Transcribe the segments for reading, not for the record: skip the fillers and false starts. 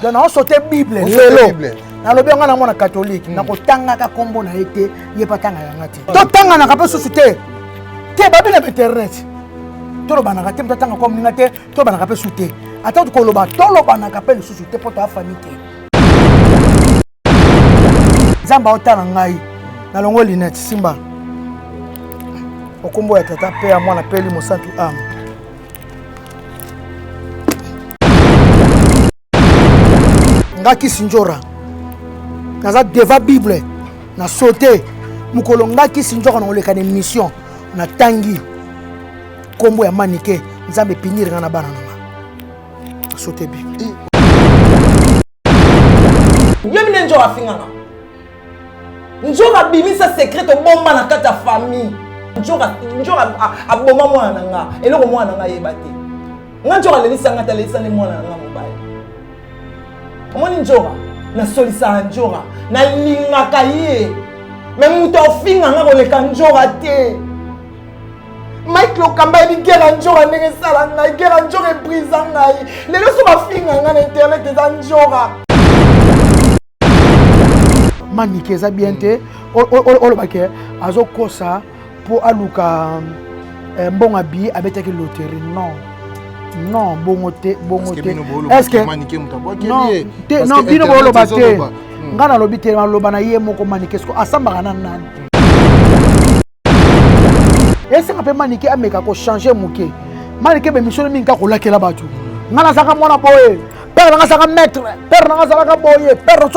donc on sauté Bible lelo na lobi nga na mona catholique na ko tanga ka kombo na été ye patanga ya ngati to tanga na ka pe susute te babi na internet to lo bana ka te tanga kom ninga te to bana ka pe susute ata to lo ba to lo bana ka pe susute po to famille te zamba otana ngai na longo linette simba okombo ya tata pe ya mwana peli mosantu am ngaki sinjora naza deva bible na sauté mukolo ngaki sinjora na oleka na mission na tangi kombo ya manike nzambe pinir ngana bana nanga sauté bible yemine njora fingana njora bimisa secret bomba na kata famille njora aboma mwana nga eloko mwana nga yebate nga njora lelisa ngata lelisa ne mwana nga mobile omoni njora na solisa njora na lingaka ye me muto ofinga nga koleka njora te Mike Lokamba ebi gera njora ndenge sala ngai gera njora ebrisa ngai lelo so bafinga nga na internet eza njora manike eza bien te olobake azokosa po aluka mbonga bi abetaki loterie non bongo te est-ce que non bino boloba te nga na lobi te maloba na ye moko manike sko asambaka na nani esenga mpe manike ameka kochange moke manike bemission mingi ka kolakela bato nga nazalaka mwana boye père nanga azalaka maître père nanga azalaka boye père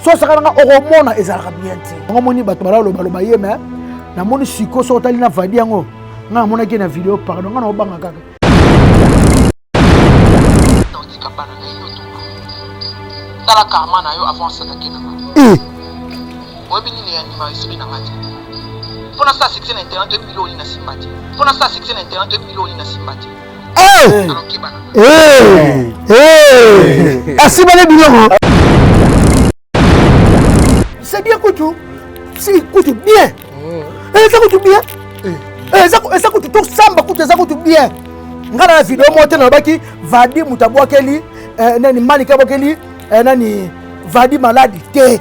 sosaka nanga okomona ezalaka bien te yango moni bato balobaloba ye me namoni siko so otali na vadi yango nga namonaki na video pardon nga na obanga kaka tala karma na yo avant ça nakena obi nini ya nima isibi na ngati pona sa section na internet de biloli na simbati pona sa section na internet de biloli na simbati asibale biloko c'est bien kutu si kutu bien eza kutu bien eza kutu to samba kutu eza kutu bien ngana na video mote na baki vadi mutabwakeli nani manika bokeli nani vadi maladi te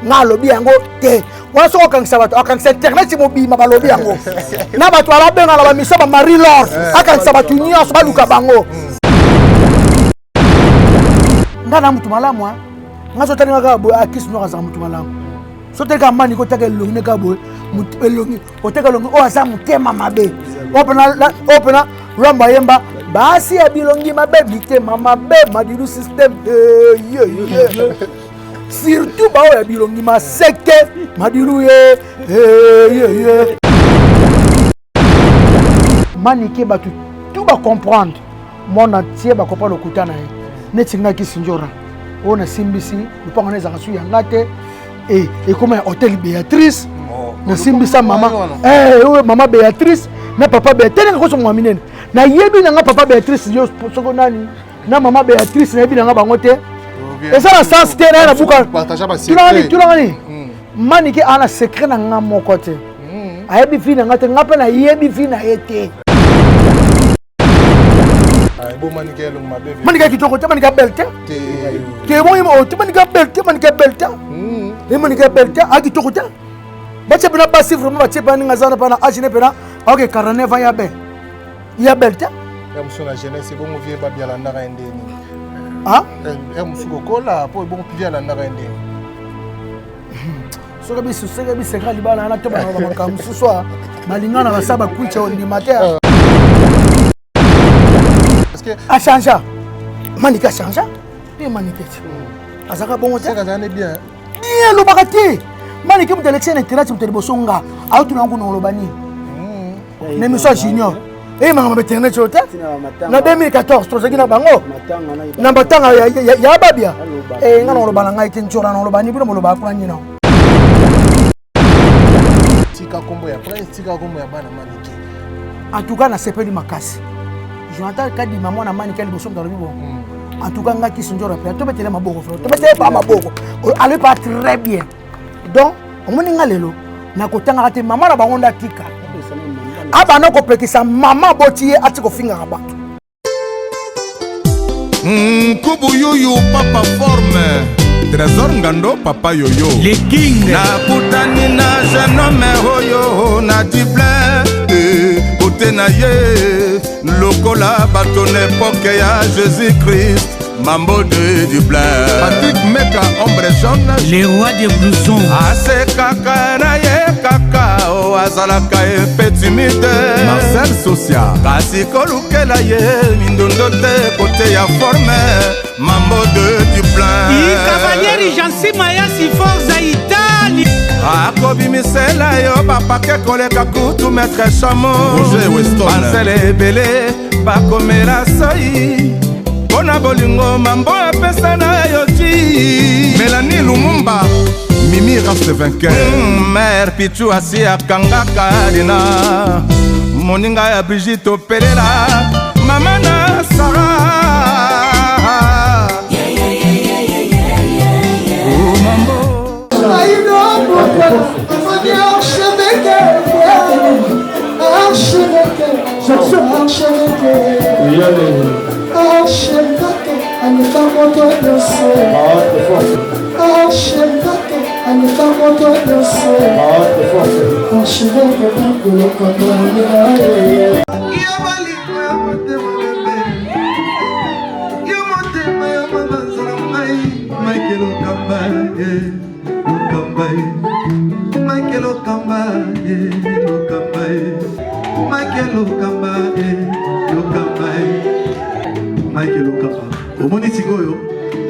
ngalobi yango te wana soko akangisa bato akangisa internet mobima balobi yango na bato alabenga na bamiso ba Marie Laure akangisa bato nyonso baluka bango ngana mutu malamu nga so talinga ka boye akisi no kaza mutu malamu so teleka mani ko taka elongi ka boye mutu elongi oteka elongi o asa mutema mabe opena ramba yemba basi ya bilongi mabe bitema mabe madilu system surtout ba ya bilongi maseke madilu ye manike batu tout ba comprendre mon entier ba comprendre okutana ye netinga kisinjora ona simbisi lupango na ezaka su yanga te et comme hôtel Béatrice na simbisa mama mama Béatrice na papa Béatrice na koso mwaminene na yebi na nga papa Béatrice yo soko nani na mama Béatrice na yebi na nga bango te eza na sens te na buka tulangani manike ana secret na nga moko te ayebi fi na nga te nga pe na yebi fi na ye te manike kitoko te manike belte te mo yimo te manike belte e manike belte a kitoko te bache bina basi vraiment bache bana ngazana pana agine pena ok carnet ya be ya belte ya musona jeunesse bon vie ba biala ndaka ndeni ya musuko kola po bon piala ndaka ndeni soka bisu sega biseka libala na to bana ba makamu suswa balingana basaba kucha ndi mater parce que a changé manika changé puis manika azaka bongo te c'est bien bien lo bakati manike mutu election internet mutu libosonga autu nangu na lobani ne miso junior mama internet yote na 2014 tozaki na bango na batanga ya babia nga na lobana ngai te nchora na lobani bino moloba kwa nyina tika kombo ya prince tika kombo ya bana manike en tout cas na sepeli makasi Jonathan kadi maman na manike libosonga na bibo en tout cas ngaki sinjora pe to betele maboko frère to betele pas maboko allez pas très bien donc omoni ngalelo na kotanga te maman na bango ndatika abana ko pekisa mama botiye ati ko finga bato Kubuyuyu papa forme Trésor Ngando papa yoyo Les Kings nakutani na jeune homme oyo na dible bote na ye lokola bato n'époque ya Jésus-Christ Mambo de Dublin Patrick Meka ombre jaune Les rois des blousons ase kaka na ye kaka o azalaka epe timide Marcel Socia kasi kolukela ye mindondo te kote ya forme Mambo de Dublin Cavalieri Jansi Maya Siforza Italie akobimisela yo bapake koleka kutu maître chamo bansele ebele bakomela soi mpona bolingo mambo apesa na yo ti Mélanie Lumumba Mimi reste vainqueur mère Pichu asi akangaka dina moninga ya Brigitte opelela mama na Sara oh mambo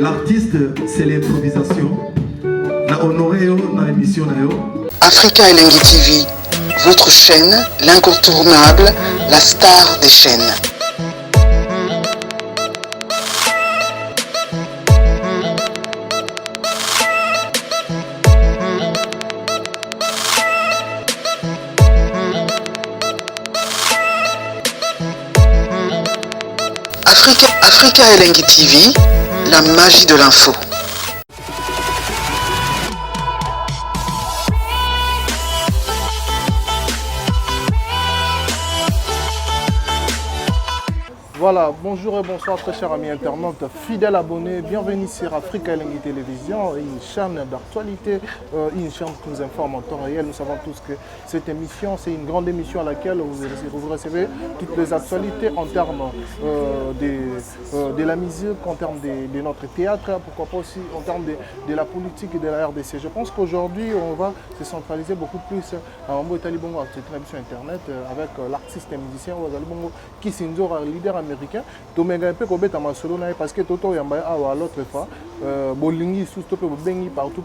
L'artiste, c'est l'improvisation. Na honoré na émission na yo. Africa Elengi TV, votre chaîne, l'incontournable, la star des chaînes. Africa Elengi TV, la magie de l'info. Voilà, bonjour et bonsoir très chers amis internautes, fidèles abonnés, bienvenue sur Africa Elengi Télévision, une chaîne d'actualité, une chaîne qui nous informe en temps réel. Nous savons tous que cette émission, c'est une grande émission à laquelle vous recevez toutes les actualités en termes de la musique, en termes de notre théâtre, pourquoi pas aussi en termes de la politique et de la RDC. Je pense qu'aujourd'hui, on va se centraliser beaucoup plus à Mambo Etali Bongo, cette émission internet, avec l'artiste et musicien Wazali Bongo, qui est un leader américain. Domenga un peu comme bête à ma solo parce que Toto Yamba à l'autre fois Bolingi sous stopé Bengi partout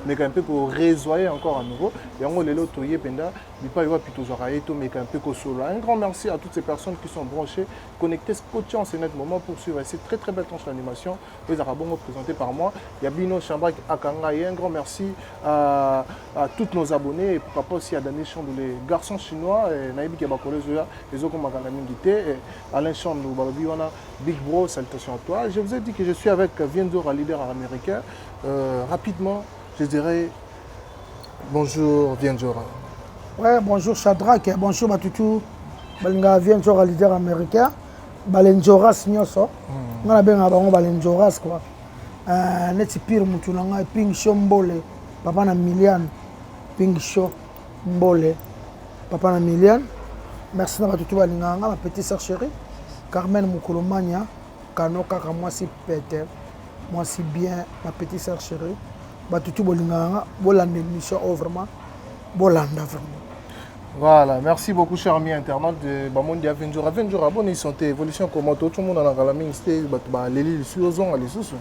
mais un peu pour résoyer encore à nouveau et on les lots toyé penda mais pas y voir plutôt genre to mais un peu que solo. Un grand merci à toutes ces personnes qui sont branchées connectées scotchées en ce net moment pour suivre cette très très belle tranche d'animation les arabons présentés par moi Yabino Chambrak Akanga et un grand merci à tous nos abonnés et pourquoi pas aussi à Daniel Chandou les garçons chinois et Naïbi Kabakole Zoya les autres comme Mingité et Alain Chandou Big Bro, salutations à toi. Je vous ai dit que je suis avec Vienzora, leader américain. Rapidement, je dirais bonjour Vienzora. Ouais, bonjour Shadrach, bonjour Matutu. Balinga Vienzora, leader américain. Balenjoras nyoso. On a bien avant Balenjoras quoi. Neti pire mutulanga Ping Show Mbole. Papa na Milian. Ping Show Mbole. Papa na Milian. Merci à Matutu Balinga, ma petite sœur chérie. Carmen Moukolomania, Kano Kaka, moi si Peter, moi si bien, ma petite sœur chérie. Batutu Bolinganga, Bolanda émission vraiment, Bolanda vraiment. Voilà, merci beaucoup chers amis internautes de Bamondi Aventura. Aventura, bonne santé, évolution comment tout le monde en a la même style, les lits sur les ongles, les sous.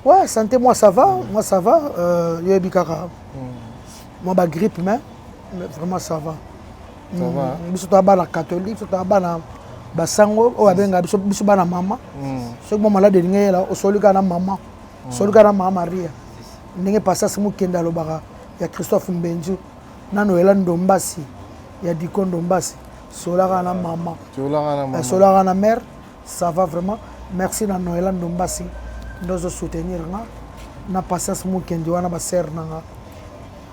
Ouais, santé, moi ça va, Yébikara. Moi, ma grippe, mais vraiment ça va. Ça va. Je suis à la catholique, je suis à la basango o abenga biso bana mama so mo malade ndenge la o soluka na mama soluka na mama Maria ndenge passage mu kenda lobaka ya Christophe Mbenju na Noël Ndombasi ya Diko Ndombasi solaka na mama solaka na mère ça va vraiment merci na Noël Ndombasi ndozo soutenir nga na passage mu kenda wana ba sœur nanga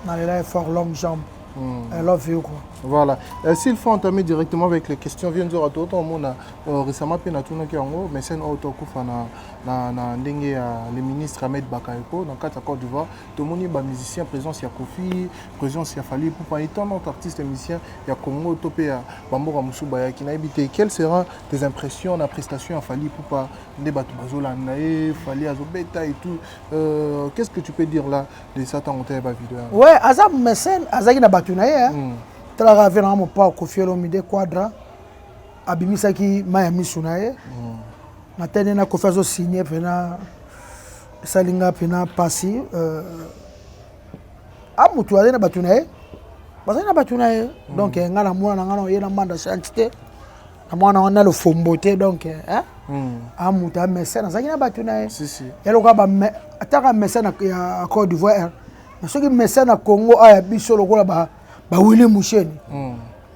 na lela fort longue jambe I love you quoi. Voilà. S'il faut entamer directement avec les questions, viens dire à tout le monde récemment puis na tuna ki yango mais c'est auto kufa na ndenge ya le ministre Ahmed Bakayoko dans quatre Côte d'Ivoire tout le monde ba musicien présence ya Kofi présence ya Fally Ipupa et tant d'autres artistes et musiciens ya Congo topé ya Bamboka Musuba ya Kinaibité. Quelles seront tes impressions na prestation à Fally Ipupa ne batu bazola nae Fally azobeta et tout qu'est-ce que tu peux dire là de ça tant on ba vidéo? Ouais, azam mécène azaki na batu nae Tala vena mo pa Koffi Olomide Quadra abimisaki maya misunaye na tene na Koffi azo signé pena salinga pena pasi amutu azena batunaye bazana batunaye donc ngana mwana ngana yena manda chantité na mwana wana le fomboté donc amutu a mécène azaki na batunaye si elo ka ba ataka mécène ya Côte d'Ivoire na soki mécène na Congo aya biso lokola ba Willy Moucheni.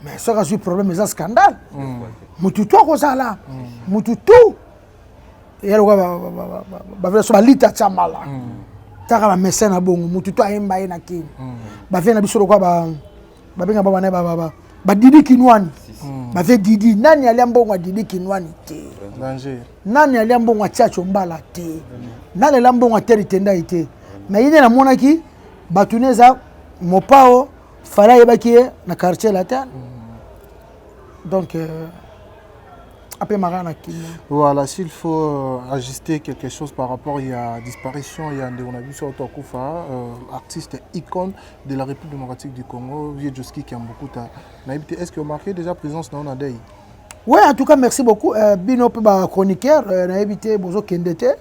Mais ça a eu problème, c'est un scandale. Mutu tout comme ça là. Mutu tout. Et alors va faire lita chamala. Taka ba mécène na bongo, mutu tout ayemba na kin. Ba vient na biso quoi ba benga ba ne ba Didi Kinwani. Ba fait Didi nani ali mbongo Didi Kinwani te. Danger. Nani ali mbongo Tchacho Mbala te. Nani ali mbongo Teritenda ite. Mais il na monaki batuneza mopao Fala Yebakie na quartier latin. Donc après Marana qui voilà, s'il faut ajuster quelque chose par rapport à la disparition, il y a on a vu sur Otokufa, artiste icône de la République démocratique du Congo, Vieux Joski qui a beaucoup de. Est-ce que vous marquez déjà présence dans Nadei? Oui, en tout cas merci beaucoup. Bino ba chroniqueur na évité bozo kendete.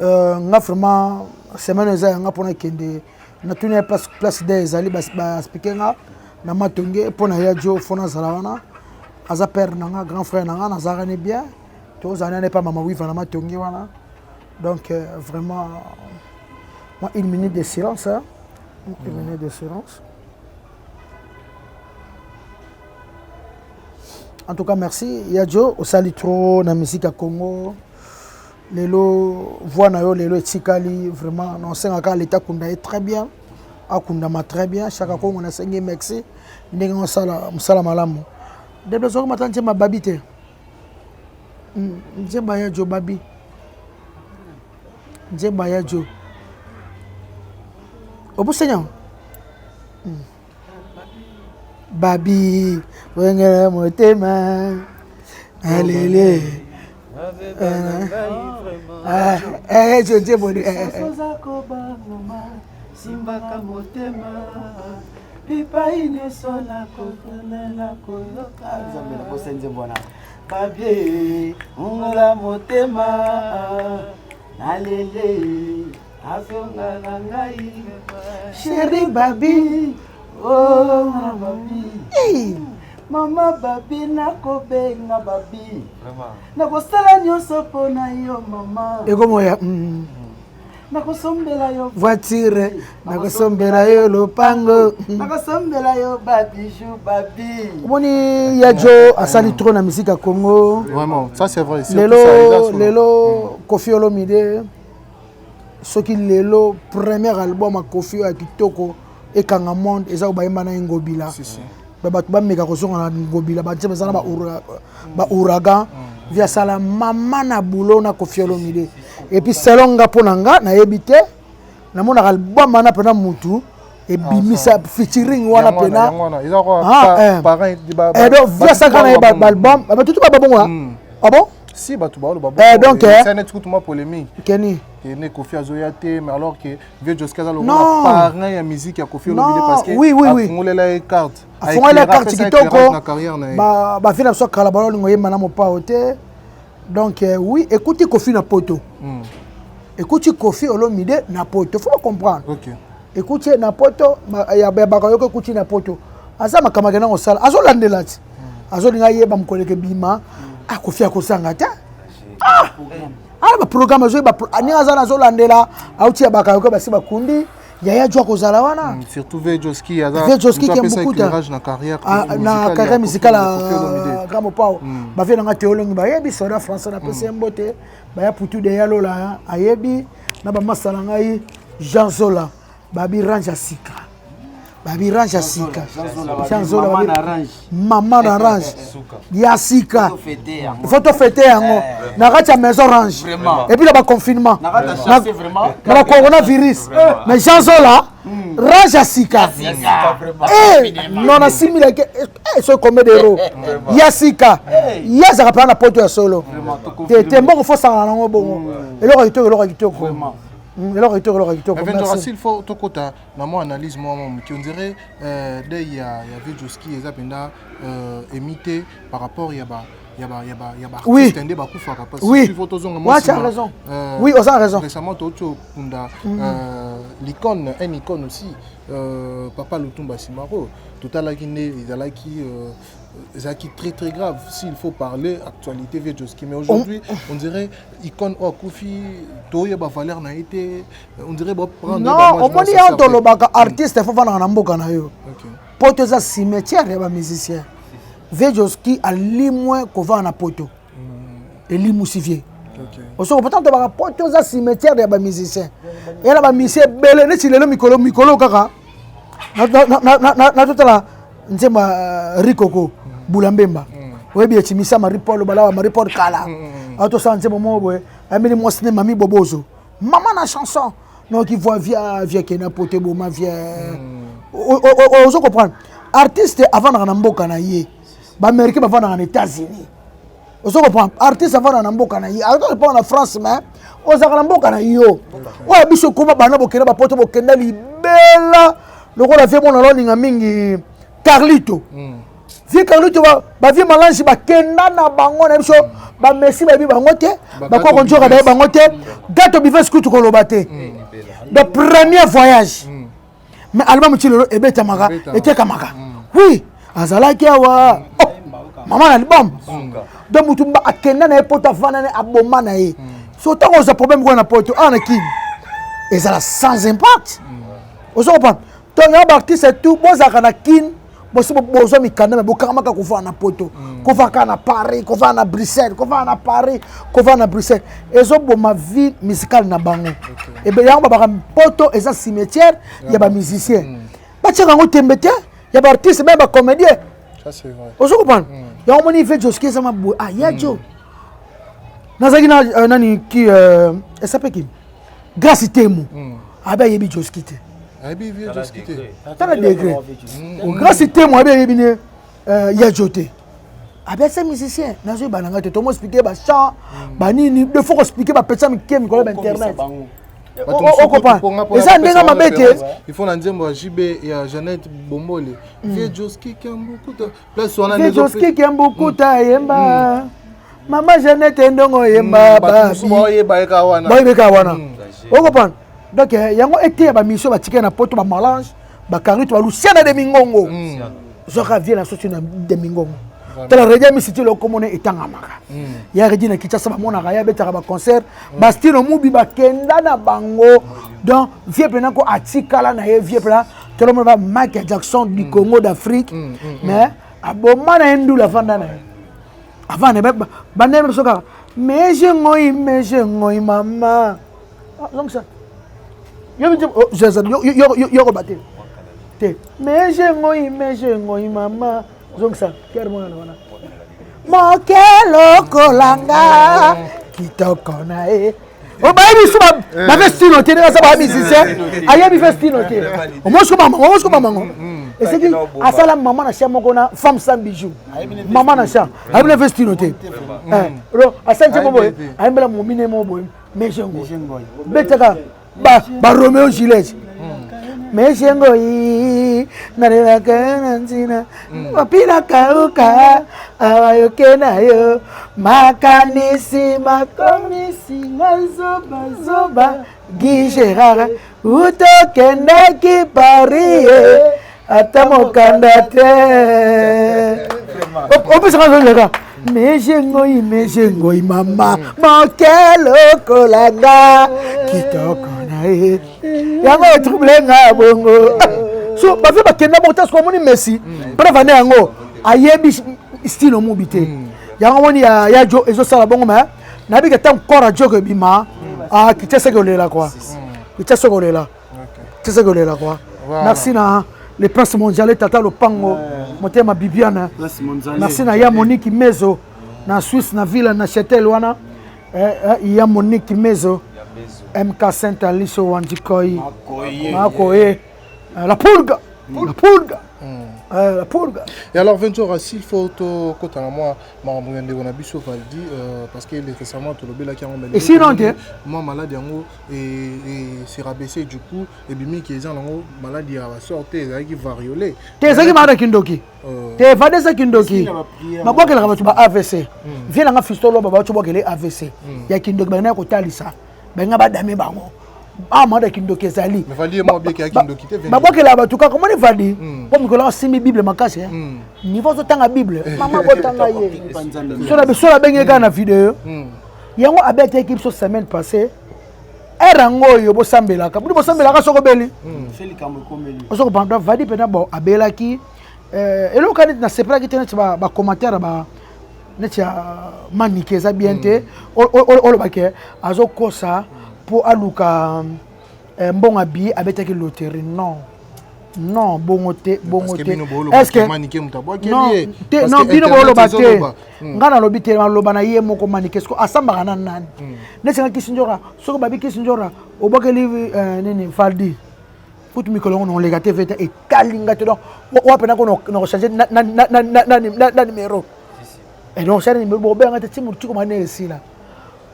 Nga vraiment semaine za nga pona kende. Na tune place des ali ba speaker na matonge pona ya jo fona zalawana aza père nanga grand frère nanga na zarane bien to zana ne pas mama wifa na matonge wana donc vraiment moi une minute de silence hein? Une minute de silence. En tout cas merci ya jo osali trop na musique à Congo lelo voix na yo lelo etikali vraiment non senga l'état kunda est très bien akunda ma très bien chaque fois on a sengi merci ndenge on sala musala malamu de besoin matanche ma babité njeba ya jo babi njeba ya jo obusenya babi wengere motema alele je boni simbaka motema pipa ine sola kolela koloka zambela bosenze bona babie ngola motema alele afionga na ngai chéri babi oh babi Mama babi nakobenga babi. Nakosala nyonso pona yo mama. Ego moya. Nakosombela yo voiture, nakosombela yo lopango. Nakosombela yo babi jou babi. Moni yajo asali trop na musique à Congo. Vraiment, ça c'est vrai. Lelo Koffi Olomide. Soki lelo premier album à Koffi à Kitoko et Kanga Monde eza obayemba na ngobila. Si. Batu ba meka kozonga na ngobila ba tshebe sana ba ouragan via sala mama na boulot na Koffi Olomide et puis selon nga ponanga na yebite na mona album na pena mutu et bimisa featuring wana pena donc via ça kana ba album ba tout ba bongo ah bon si batu ba bongo donc c'est net tout moi polémique Kenny ne Koffi Azoyate mais alors que Vieux Joski Azalo parrain ya musique ya Koffi Olomide parce que oui afungolela les cartes afungolela carte kitoko ba fina so kala balo ngoye mana mo pa hote donc oui écoutez Koffi na poto écoutez Koffi Olomide na poto faut comprendre OK écoutez na poto ya ba yoko écoutez na poto asa makamaka na osala azo landela ti azo linga yeba mkoleke bima a Koffi akosanga ta ba programme zo ba ani azana zo landela auti ya bakayoko basi bakundi yaya jwa kozala wana surtout Vieux Joski azana Vieux Joski qui a beaucoup de carrière musicale à Grand Pao ba vient nga théologie ba yebi soda français na pese mbote ba ya putu de yalola ayebi na ba masala ngai Jean Zola ba bi ranja sika babi range ya sika maman na range ya sika photo fêter yango na kati ya maison range et puis là confinement na coronavirus mais Jean Zola range ya sika non na 6000 so combien d'euros ya sika ya za kapana poto ya solo te mbongo faut ça nango bongo eloko kitoko s'il faut tout côté dans analyse moi on dirait il y a Vejoski et Zapenda imité par rapport il y a oui oui tu as raison oui on a raison récemment l'icône un icône aussi Papa Lutumba Simaro tout à l'heure qui très très grave s'il faut parler actualité Vejoski mais aujourd'hui on dirait icône Koufi toye ba valeur na été on dirait prendre non on dit en lobaka artiste faut vendre na mboka na yo poto za cimetière ya ba musicien Vejoski ali moins ko va na poto eli musivier oso pourtant to ba poto za cimetière ya ba musicien et la ba musicien belé ne ti lelo mikolo kaka na totala nzema rikoko bulambemba webi etimisa maripolo balawa maripolo kala auto santé moment boy ameli mo cinéma mami bobozo maman na chanson non qui voit via kena poté boma via ozo comprendre artiste avant na mboka na ye ba américain ba vana na États-Unis ozo comprendre artiste avant na mboka na ye alors pas na France mais oza na mboka na yo wa biso kuma bana bokena ba poto bokenda libela lokola vie mon loninga mingi Carlito vie Carlito ba vie malange ba kenda na bango na biso ba merci ba bi bango te ba ko konjoka ba bango te gato bives kutu ko lobate le premier voyage mais album chilo ebeta maka eteka maka oui azalaki awa maman album donc mutumba akenda na epota vana na aboma na ye so tango za problème ko na poto ana kim ezala sans impact ozo comprendre donc ya artiste tout bozaka na kin bozo mikanda me bokamaka ko va na poto ko va kana Paris ko va na Bruxelles ko va na Paris ko va na Bruxelles ezo bo ma vie musicale na bango et ben yango ba poto eza cimetière ya ba musicien ba tchaka ngo tembete ya ba artiste même ba comédien ça c'est vrai ozo comprendre yango moni Vejoski sama bo ah ya jo nazaki na nani ki s'appelle qui Grâce Temu aba yebi Joski te Abi vient de se quitter. T'as le degré. Grâce à moi, bien ya joté. Avec ces musiciens, n'a pas bananga te tomo expliquer ba chant, ba nini, de faut expliquer ba petsa mi kem ko internet. On comprend. Et ça ndenga mabete. Il faut nzembo JB et Jeannette Bombole. Vejoski qui aime beaucoup de place on a Vejoski qui aime beaucoup ta yemba. Maman Jeannette ndongo yemba ba. Boye ba wana. Boye ka wana. On comprend. Donc yango été ba mission ba ticket na poto ba mélange ba Carlito ba luciana de mingongo zo revient la société de mingongo tala redia mi cité lo komone etanga maka ya redia na kitasa ba mona ya betaka ba concert ba style mubi ba kenda na bango donc vie pena ko atikala na ye vie pena tolo mo ba Michael Jackson du Congo d'Afrique mais aboma na ndu la vanda na avant ne ba ne soka mais je ngoi maman donc ça yo baté te mais je ngoi maman donc ça quel mona wana mokelo kolanga kitoko na e o ba bi suba ba vestino te na sa ba musicien aya bi vestino te o mo ko maman et c'est que à ça la maman na chama kona femme sans bijoux maman na chama a bi vestino te ro asante mo boy a mbela mo mine mo boy mais je ngoi betaka ba Romeo Juliette mais je ngoi na rela kana nzina mapina kauka ayoke na yo makanisi makomisi zoba Gérard utokendaki Paris ata mokanda te opesaka zoleka mais je ngoi mama mokelo kolanga kitoko na ye yango etrouble nga bongo so bafe bakenda bongo tasko moni Messi mpona vane yango ayebi style omubi te yango moni ya jo ezosala bongo me nayebi ke ntango kora joko ebima kiteseke olela kwa kiteseke olela quoi merci na le prince mondial tata lopango motema Bibiana merci na ya Monique Mezo na Suisse na ville na Châtel wana ya Monique Mezo MK Saint Alice Wandikoi makoye la pulga la pulga. Et alors, Ventura, s'il faut que tu as moi, on a biso Valdi, parce qu'il est récemment tout le bel qui a emmené. Et sinon, moi malade et c'est rabaissé du coup et bimi qui est en maladie à sortir qui variolé. T'es ça qui m'a kindoki. T'es va de ça kindoki. Ma quoi que la tu AVC. Viens là fistolo baba tu vois que les AVC. Ya kindoki ba na ko talisa. Ba nga ba dame bango. Ah, moi, je suis Zali. Mais Vali, moi, bien qu'il y a qui mais moi, là, tu comment il va dire? Comme que là, c'est mes Bibles, ma casse. Niveau de temps la Bible. Maman, tu as sur la bengue dans la vidéo. Il y a un abet équipe sur semaine passée. Erango yo bosambela ka. Bosambela ka soko beli. Feli kamwe komeli. Osoko pendant Vali pena bo abela ki elo ka na sepra ki tena ba commentaire ba netia manique za bien te. O lo bake azo kosa pour aluka bon habillé avec la loterie non bongoté est-ce que non bino bolo baté ngana lobité lobana ye moko manique est-ce que asamba nan nan nesenga kisinjora soko babi kisinjora obokeli nini faldi futu mikolo on les gâté vete et kalinga te donc wa pena ko no changer na numéro et donc ça numéro benga te timu tiko mané ici là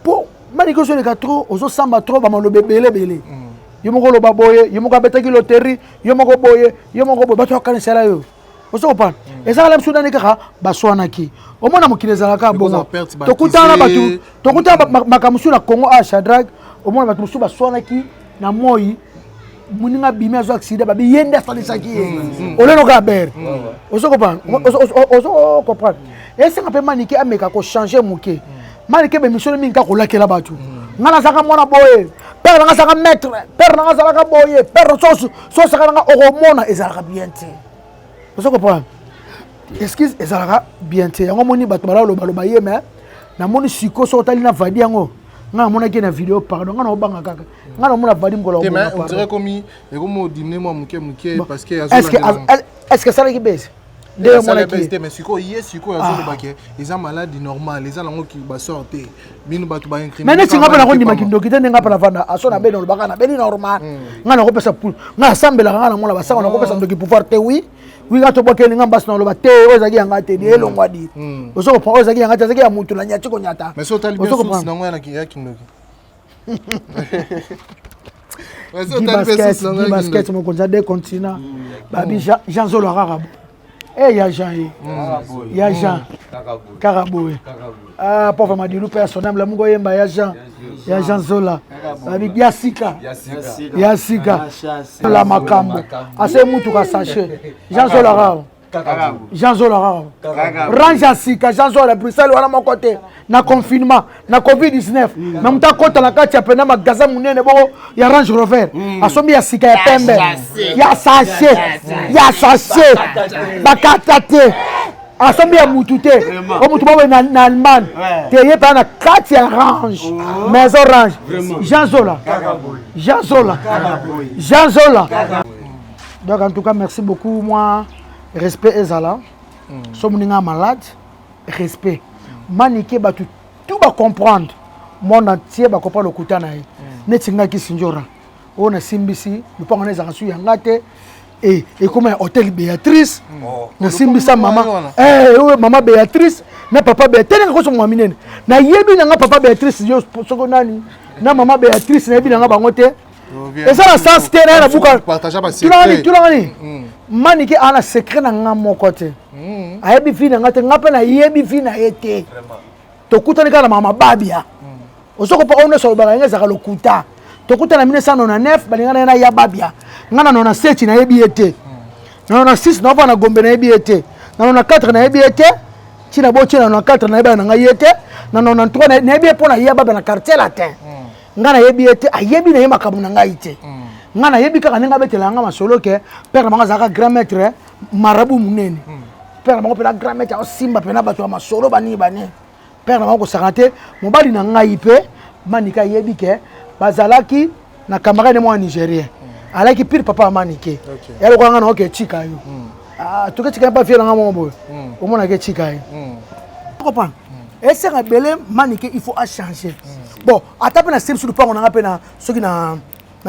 pour Mariko sur les quatre, aux autres samba trop, bah le belé. Yomoko lo baboye, yomoko betaki loterie, yomoko boye, yomoko boye, bato akane sera yo. Oso opan. Eza la msuna neka baswana ki. Omona mukileza la ka bongo. Tokutana batu, tokutana makamusu na Congo a Shadrach, omona batu musu baswana ki na moi. Muninga bimi azo accident babi yende salisa ki. Oleno ka ber. Oso opan. Oso comprendre. Esa ngape maniki ameka ko changer muke. Manike be mission minka ko lakela batu ngana saka mona boye père nga saka maître père nga saka boye père so saka nga oromona ezalaka bien te vous comprenez excuse ezalaka bien te yango moni batu bala loba ye mais na moni siko so tali na vadi yango nga mona ki na vidéo pardon nga na obanga kaka nga na mona vadi ngolo on dirait comme et comme dimné moi muke parce que est-ce que ça qui baisse mais siko azo bake ils ont maladie normale les gens qui ba sortir bino batu ba incriminé mais neti ngapa na kondi makindoki te ngapa na vanda asona beno lobaka na beni normal nga na ko pesa pour nga sambela nga na mola basanga na ko pesa ndoki pouvoir te oui nga to bokeli nga mbasi na loba te ozaki yanga te di elongwa di ozo ko ozaki yanga te ozaki ya mutu na nyati ko nyata mais so tali bien sous na ngwa na kindoki basket mon konza de continent babi Jean Zolo Rarabo eh ya Jean ya Jean Karaboue ah pauvre Madilou personnel la mungo yemba ya Jean Zola babi Yasika la makambo ase mutu ka sachet Jean Zola Rarabo Jean Zola Rarabo range Asika Jean Zola Bruxelles wana mon côté na confinement na Covid-19 même ta kota la kati ya pena magasin munene boko ya Range Rover asombi ya sika ya pembe ya sachet bakatate asombi ya mutute o mutu bawe na Allemagne te ye pa na kati ya Range maison Range Jean Zola donc en tout cas merci beaucoup moi respect ezala somuninga malade respect manike batu tout va comprendre monde entier va comprendre le kutana netinga kisinjora ona simbisi lupango neza kasu yanga te et comme hôtel Béatrice na simbisa mama mama Béatrice na papa Béatrice ko so mwaminene na yebi na papa Béatrice yo soko nani na mama Béatrice na yebi na bango te et ça la sens te na buka partager ba secret tulani manike ana secret na ngamo côté ayebi vina ngate ngape na yebi vina ete tokutani kana mama babia osoko pa ono so ba ngeza ka lokuta tokutana 1999 balingana na ya babia ngana nona 7 na yebi ete nona 6 na va na Gombe na yebi ete nona 4 na yebi ete china bo china nona 4 na yebi na ngayete nona 3 na yebi pona ya babia na quartier latin ngana yebi ete ayebi na yema kabu na ngaite ngana yebi kaka ninga betela nga masolo ke père manga zaka grand maître marabu munene père manga pela grand maître o simba pena bato ya masolo bani père manga ko sakate mobali na ngai pe manika yebi ke bazalaki na camarade mo nigérien alaki pire papa amanike yalo kwa ngana oke chika yo toke chika pas fier ngamo boy au moins ke chika yo comprends et c'est rebelle manike il faut changer bon atape na sim sur le pas on a pe na soki na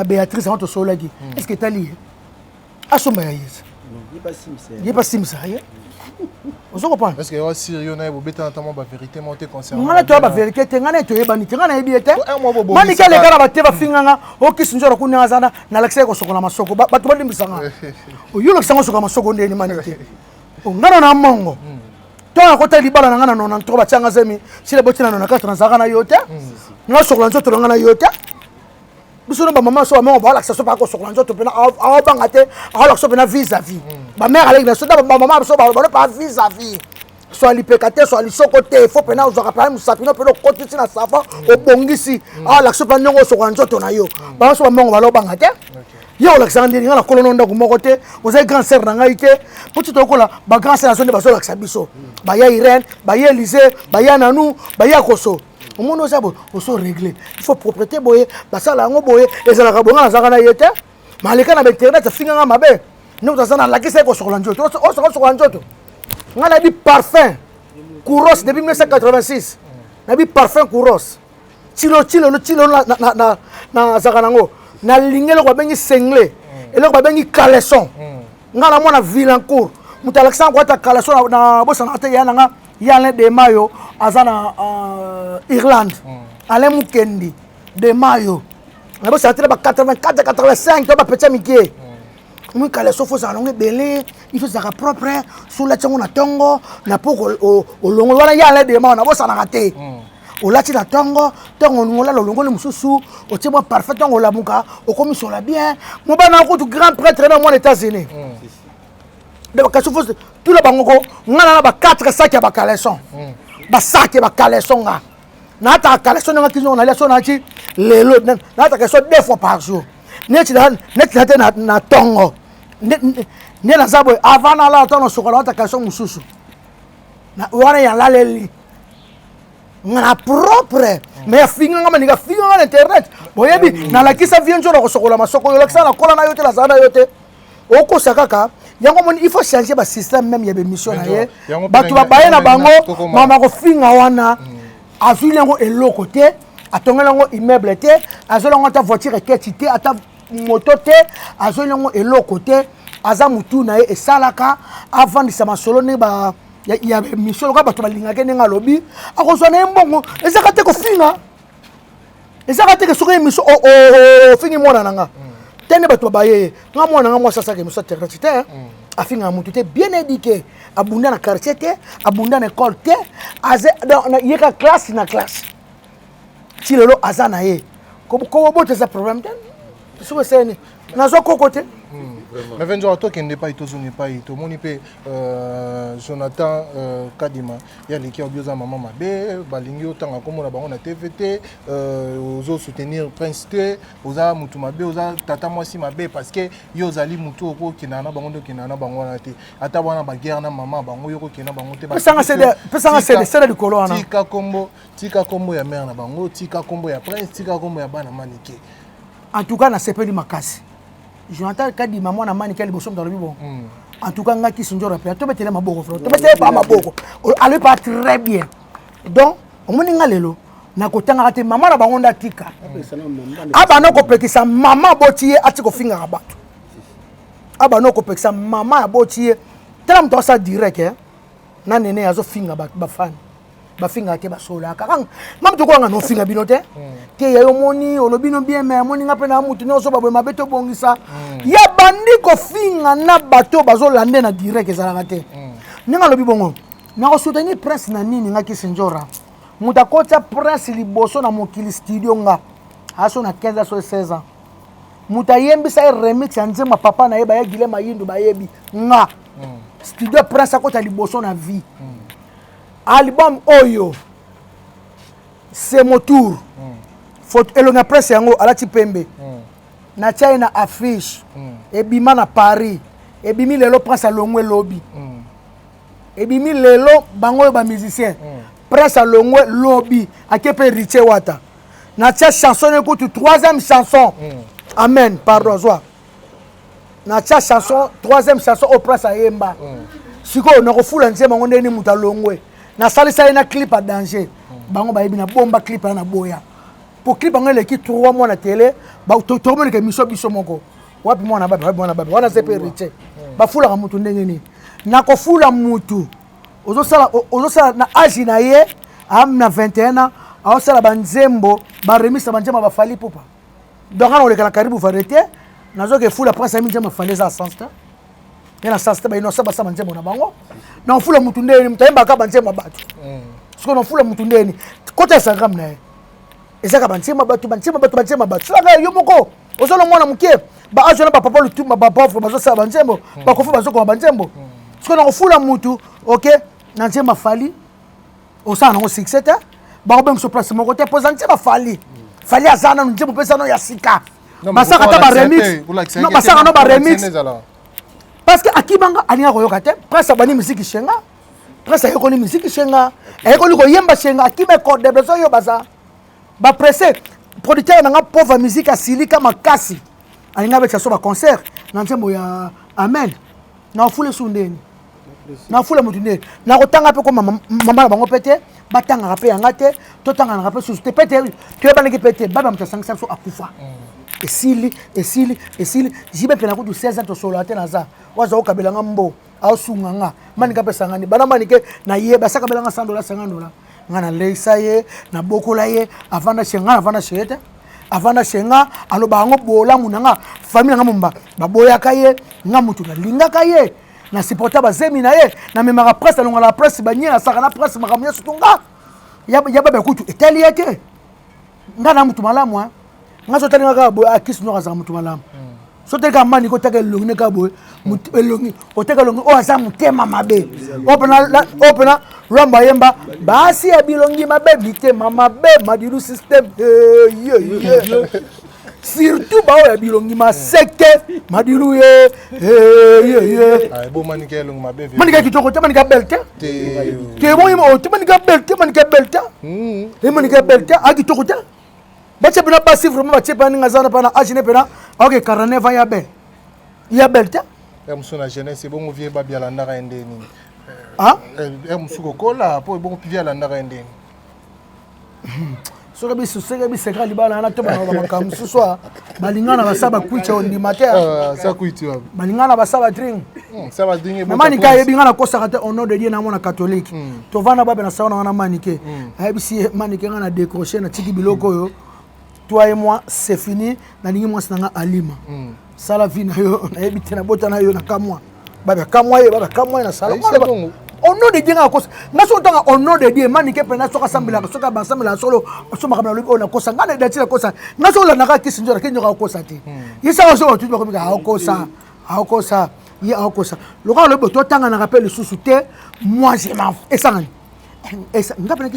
Béatrice on to solaki est-ce que tu as lié asomba ya yes il pas simsa ya vous comprenez est-ce que yo sérieux na bobeta notamment ba vérité monter concernant ngana to ba vérité te ngana to yeba ni ngana yebi ete manike le kala ba te ba finganga o kisinjora kuninga zana na lakse ko sokola masoko ba to ba limbisanga o yulo kisango sokola masoko ndeni manike o ngana na mongo to akota libala na ngana nona to ba changa zemi sile botina nona ka transaka na yote nga sokola nzoto ngana yote biso ba maman so maman ba lakse so ba ko sokola nzoto pena a banga te a lakse pena vis-à-vis ba mère avec na so da ba maman so ba pas vis-à-vis soit l'ipekate soit l'isoko-te faut pena ozaka pa musapino pena okotisi na safa obongisi a lakse pa ndongo sokola nzoto na yo ba so ba mongo ba lo banga te yo laksa ndeni ngana kolono ndako moko te oza grand sœur na ngai te poti tokola ba grand sœur azonde bazo laksa biso ba ya Irène ba ya Élysée ba ya Nanou ba ya Koso au monde oza bo oso régler il faut propriété boye basala ngo boye ezalaka bonga na zaka na yete maleka na internet finga mabe nous tazana lakisa ko sokola njoto o sokola njoto ngala bi parfum Kouros depuis 1986 na bi parfum Kouros chilo na zaka nango na lingelo kwa bengi sengle eloko ba bengi caleçon ngala mona Villancourt muta Alexandre kwata caleçon na bosa na te yana nga yale de mayo azana Irlande ale mukendi de mayo na bosa te ba 84 85 to ba petit mikie mu caleçon faut ça longue belé il faut ça propre sous la tongo na tongo na poko o longo wala yale de mayo na bosa na te olati na tongo ngola lolongo le mususu o timo parfait tongo la muka o komi sur la bien mo bana ko tu grand prêtre dans les États-Unis de ba kaso fose tout la bangoko ngala ba 4 sacs ya ba caleçon ba sac ya ba caleçon nga na ta caleçon nga kizo na leso na chi lelo na ta kaso 2 fois par jour net na tongo ne na zabo avant na la tongo sokola ta caleçon mususu na wana ya laleli ngana propre mais finga ngama ninga finga na internet boyebi na lakisa vienjo na kosokola masoko yo lakisa na kola na yote la zana yote oko sakaka yango moni il faut changer ba système même ya be mission na ye batu ba baye na bango mama ko finga wana azuli ngo eloko te atongela ngo immeuble te azoli ngo ta voiture eketite ata moto te azoli ngo eloko te aza mutu na ye esalaka avant de masolo ne ba ya mission ka bato balingaka nenga lobi akozwa na mbongo ezaka te ko finga ezaka te ke soka mission o fingi mona nanga tene bato baye nga mona nga mwasa saka mission terrestre afinga mutu te bien éduqué abunda na quartier te abunda na école te aze na yeka classe na classe ti lelo aza na ye ko bote za problème te so sene na zo kokote mais venjo to kende pa ito zoni pa ito moni pe Jonathan Kadima ya leki obioza maman mabe balingi otanga komona bango na TVT ozo soutenir Prince T oza mutu mabe oza tata mwasi mabe parce que yo zali mutu oko kinana bango ndo kinana bango na te ata wana ba guerre na maman bango yoko kina bango te pesanga c'est de kolo wana tika kombo ya mère na bango tika kombo ya Prince tika kombo ya bana manike en tout cas na sepeli makasi Jonathan Kadima mwana mani kali bosom dans le bibo en tout cas ngaki sinjora pe to betele maboko frère to betele pas maboko allez pas très bien donc omoni ngalelo na kotanga te mama na bango ndatika aba no kopekisa mama botiye atiko finga rabato aba no kopekisa mama botiye tela mto sa direct na nene azo finga ba fan ba finga ke ba sola kakang mam to ko nga no finga binote ke ya yo moni olobino bien mais moni nga pe na mutu no so ba boye mabeto bongisa ya bandi ko finga na bato bazo lande na direct ezala te ninga lobi bongo na ko soutenir Prince na nini nga kisinjora muta kota Prince liboso na mokili studio nga aso na 15 aso 16 ans muta yembisa remix ya nzema papa na ye ba ya gile mayindu ba yebi nga studio Prince akota liboso na vie album Oyo c'est mon tour faut elonga presse yango alati pembe na China affiche ebima na Paris ebimi lelo Prince alongwe lobby ebimi lelo bango ba musicien Prince alongwe lobby akepe Richie Wata na tia chanson écoute troisième chanson amen pardon soit na tia chanson troisième chanson au prince ayemba siko na kofula nzema ngo ndeni muta longwe na salisa ina clip à danger bango bayebi na bomba clip na boya pour clip bango leki 3 mois na télé ba to mo ke miso biso moko wapi mwana baba wana sepe riche ba fula ka mutu ndenge ni na kofula mutu ozo sala na âge na ye am na 21 ans azo sala banzembo ba remisa banjema ba fali popa donc on le karibu varieté nazo ke fula prince ami njema fali za sansta yana sansta ba inosa ba sama njema na bango na fula mutu ndeni mtayemba ka banjema batu siko na fula mutu ndeni kota sangram na ye ezaka banjema batu sala yo moko ozolo mwana mukie ba ajona ba papa lutu ba pauvre bazo sala banjembo ba kofu bazo ko banjembo siko na fula mutu OK na njema fali osana ngo succès ta ba ko so place moko te posa njema fali azana njema pesa no ya sika masaka ta ba remix no masaka no ba remix parce que akibanga alinga koyoka te presse abani musique shenga presse ayekoni musique shenga ayekoni koyemba shenga akibe code beso yo baza ba presse producteur nanga pauvre musique asilika makasi alinga becha so ba concert na nzembo ya amen na fule sundeni na fule mutune na kotanga pe ko mama bango pete batanga rape yanga te to tanga na rape sous te pete te bana ki pete baba mtasanga so akufa esili jibe pena kudu 16 ans to solo atena za waza okabelanga mbo ausunga nga manika pesa ngani bana manike na ye basaka belanga $100 $50 ngana leisa ye na bokola ye avanda sheta avanda shenga aloba ngo bola munanga famille nga mumba baboya kaye nga mutu na linga kaye na supporter bazemi na ye na memaka presse longa la presse banye na saka na presse makamya sutunga ya baba kutu etaliete ngana mutu malamu ngaso tali ngaka bo akisi no kaza mutu malamu so teka mani ko taka elongi ne ka bo mutu elongi o teka elongi o asa mutema mabe opena ramba yemba basi ya bilongi mabe bitema mabe madiru system surtout ba ya bilongi maseke madiru ye ay bo manike elongi mabe manika kitoko te manika belte te mo yimo te manika belte e manika belte akitoko te bache pena basi vraiment bache pena ngazana pana agine pena OK carneva ya bel ta ya musuna jeunesse bon vie ba bia landa ka endeni ah musuko kola po bon vie landa ka endeni so ka bisu sega bi sekali bala na to ba makam suswa balingana basaba kuicha ondi mater ça kuiti wa balingana basaba drink ça va dingue bon mani ka yebi ngana kosa kate au nom de Dieu na mona catholique to vana ba na sauna na manike ayebisi manike ngana décrocher na tiki biloko yo toi et moi c'est fini na ningi moi sinanga alima sala vie na yo na yebite na bota na yo na kamwa baba kamwa na sala au nom de Dieu na kosa ngaso tanga au nom de Dieu manike pena soka sambila soka basambila solo soma kamna lobi ona kosa ngana dati na kosa ngaso la naka kisinjora kenyo ka kosa te yesa so tu ko ka kosa ya kosa loka lobo to tanga na rappel susu te moi je m'en esangani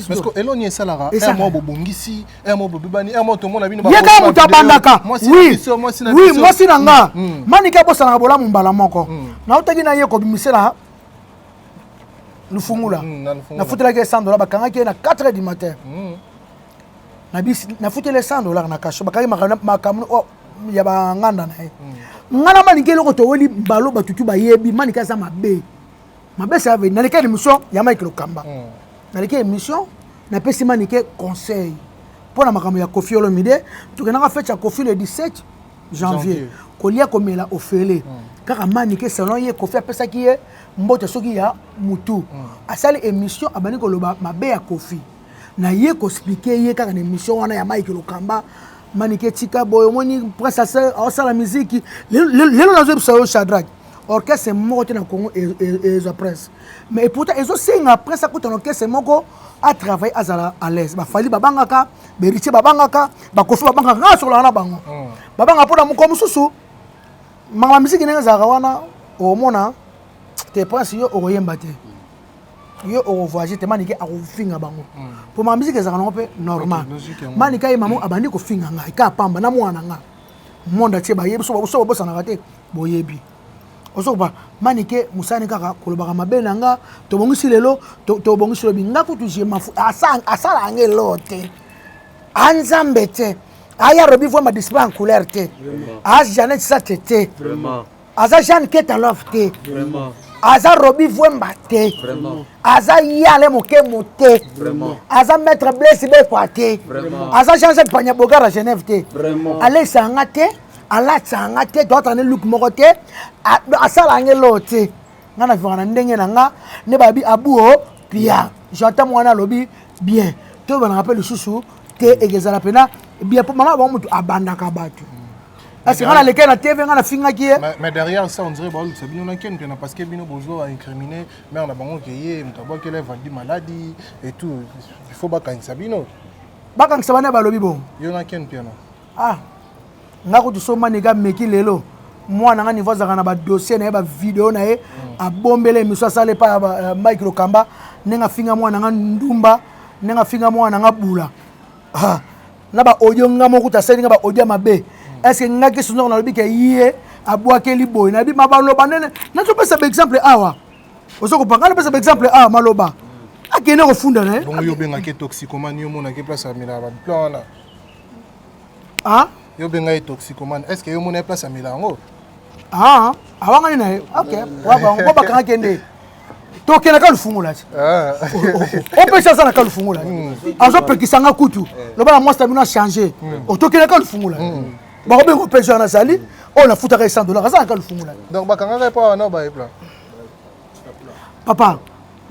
parce que eloni salara un mot bobongisi un mot bobibani un mot to mona bino ba yeka mutabandaka oui moi sinanga manika bosa na bola mumbala moko na otaki na ye ko bimisela lufungula na futela ke $100 bakanga ke na 4h du matin na bis na futela $100 na kasho bakaki makamu ya banganda na ye ngana manike loko to weli balo batutu bayebi manika za mabe sa ve na lekeli mission ya Michael Kamba na leke émission na pesi manike conseil pour na makambo ya Kofi Olomide tukena fête ya Kofi le 17 janvier kolia komela ofele kaka manike selon ye Kofi apesa ki ye mbote soki ya mutu asali émission abani ko loba mabe ya Kofi na ye ko expliquer ye kaka na émission wana ya Michael Kamba manike tika boyo moni presse à la musique lelo nazo biso Shadrach orchestre moko na Congo et la presse mais pourtant ils ont signé presse à côté orchestre moko a travailler à l'aise ba fali babangaka beriche babangaka ba Kofi babangaka nga sur la bango babanga pona moko mususu mama musique nenga za wana o mona te pense yo o yemba te yo o voyager te manike a kofinga bango pour ma musique za kango pe normal manika ye mamu abandi ko finga nga ka pamba na mwana nga monde tie ba yebi so bosa na kate boyebi osoba manike musani kaka kolobaka mabena nga to bongisi lelo to bongisi lobi nga kutu je mafu asala ngelo te anzambe te aya robi voit ma display en couleur te a janet sa tete aza Jeanne Ketalov te aza Robi Vwemba te aza Yale Mokemo te aza Maître Blaise Bekwa te aza Jean-Jacques Panyabogar à Genève te ale sanga te ala sanga te doit ane look moko te asala ngelo te ngana vivana ndenge na nga ne babi abuo pia j'entends mwana lobi bien to bana rappelle susu te egezala pena bien pour mama ba mutu abandaka batu parce que ngana leke na TV ngana finga ki mais derrière ça on dirait bon c'est bien on ken parce que bino bozo a incriminé mais on a bango que mutabo que les vendit maladie et tout il faut ba kan sabino ba kan sabana ba lobi bon yo na ken piano ngako tu soma nega meki lelo mwana nga niveau zaka na ba dossier na ba vidéo na ye a bombele miso sale pa Mike Lokamba nenga finga mwana nga ndumba nenga finga mwana nga bula na ba audio nga moko ta sali nga ba audio mabe est-ce que nga ki sunzo na lobi ke yie abwake liboy na bi mabaloba nene na to pesa exemple awa osoko panga na pesa exemple awa maloba akene ko funda na bon yo benga ke toxicomane yo mona ke place à mila ba plan na yo benga e toxicomane est-ce que yo mona place à mila ngo awanga ni na OK waba ngo bakanga kende to kena ka lufungula o pesa sana ka lufungula azo pekisanga kutu loba na mwasta bino changer o to kena ka lufungula ba ko bengo pesa na sali on a futaka $100 ça ka lufungula donc bakanga pa na ba plan papa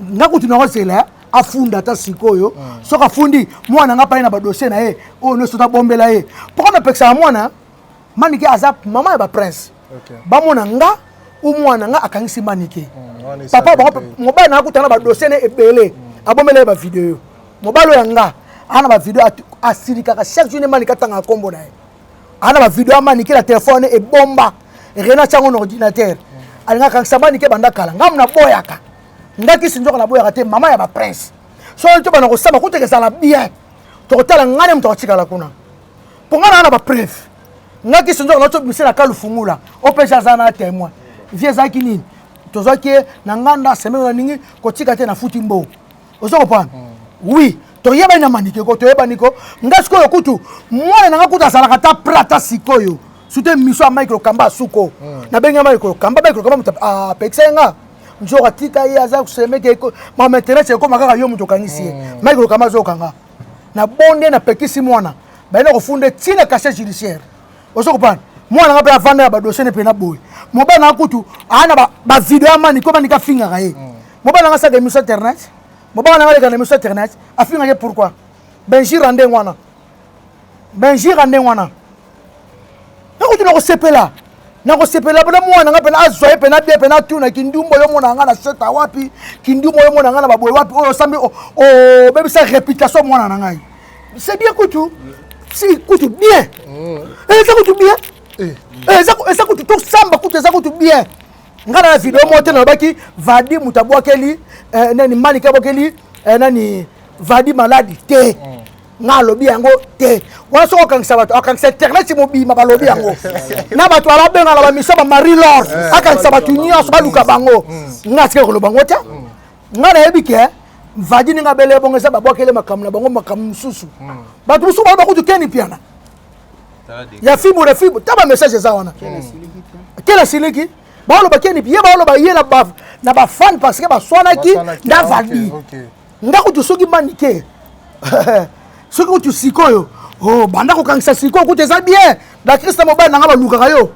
ngakutu na kosela afunda ta sikoyo soka fundi mwana nga pa na ba dossier na ye o no sota bombela ye pourquoi na pekisa mwana manike azap mama ya ba prince ba mona nga u mwana nga akangisi manike papa ba mobile na kutana ba dossier na ebele abombela ba video mobile ya nga ana ba video asirika ka chaque jour manike tanga kombo na ye ana ba video manike la téléphone e bomba rena chango na ordinateur alinga kangisa manike banda kala ngam na boyaka ngaki sinjoka na boyaka te mama ya ba prince so to bana ko sama ko tekesa la bien to tala ngane mto chikala kuna pongana na ba preuve ngaki sinjoka na to bisela kalu fungula o pesa zana témoin vie zaki nini to zoke na nganda semelo ningi ko chika te na futi mbo ozoko pa oui to yeba na manike ko to yeba niko ngasko yo kutu mwana nga kuta sala kata prata sikoyo sute miso a Mike Lokamba suko na benga Mike Lokamba muta pexenga njoka tika ye aza kusemeke ko ma m'intéresse ko makaka yo muto kangisi Mike Lokamba zo kanga na bonde na pekisi mwana baina ko funde tina casier judiciaire osoko pan mwana nga pe avanda ya ba dossier ne pena boy mobana na kutu ana ba video amani ko manika finga ka ye mobana nga sa de mission internet mobana nga le mission internet afinga ke pourquoi benji rande ngwana nakuti na ko sepela bana mwana nga pena azoye pena bie pena tuna kindumbo yo mwana nga na seta wapi kindumbo yo mwana nga na baboy wapi o sambi o baby sa réputation mwana na ngai c'est bien kutu si kutu bien ça kutu bien ça kutu to samba kutu ça kutu bien ngana na video mote na baki vadi mutabwakeli nani mani kabokeli nani vadi maladi te nga lobi yango te wana soko akangisa bato akangisa internet mobi mabalobi yango na bato alabenga la bamiso ba Marie Laure akangisa bato nyonso baluka bango nga sike koloba bango te nga na yebi ke vadi ninga bele bongo eza babwakele makamu na bango makamu mususu bato mususu ba kutu keni piana ya fibu na fibu taba message za wana kela siliki ba lo ba keni piye ba lo ba ye na ba fan parce que ba swanaki na vadi nga kutu soki manike soki kutu sikoyo banda ko kangisa sikoyo kutu eza bien da Christ mobile nanga ba luka yo